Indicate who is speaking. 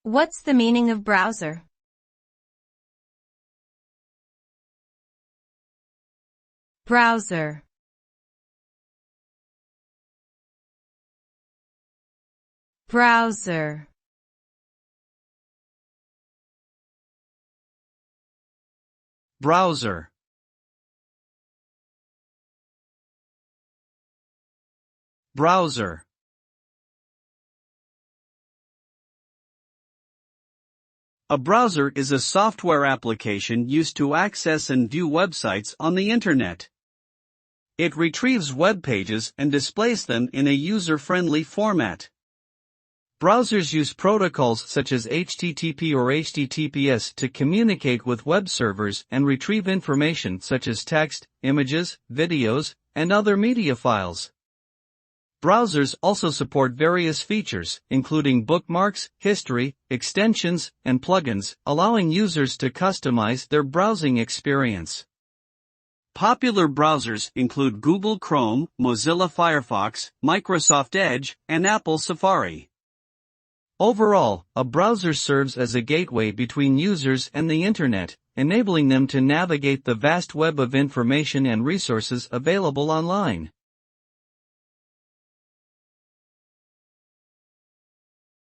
Speaker 1: What's the meaning of browser? Browser. Browser.
Speaker 2: Browser. Browser. A browser is a software application used to access and view websites on the Internet. It retrieves web pages and displays them in a user-friendly format. Browsers use protocols such as HTTP or HTTPS to communicate with web servers and retrieve information such as text, images, videos, and other media files. Browsers also support various features, including bookmarks, history, extensions, and plugins, allowing users to customize their browsing experience. Popular browsers include Google Chrome, Mozilla Firefox, Microsoft Edge, and Apple Safari. Overall, a browser serves as a gateway between users and the Internet, enabling them to navigate the vast web of information and resources available online.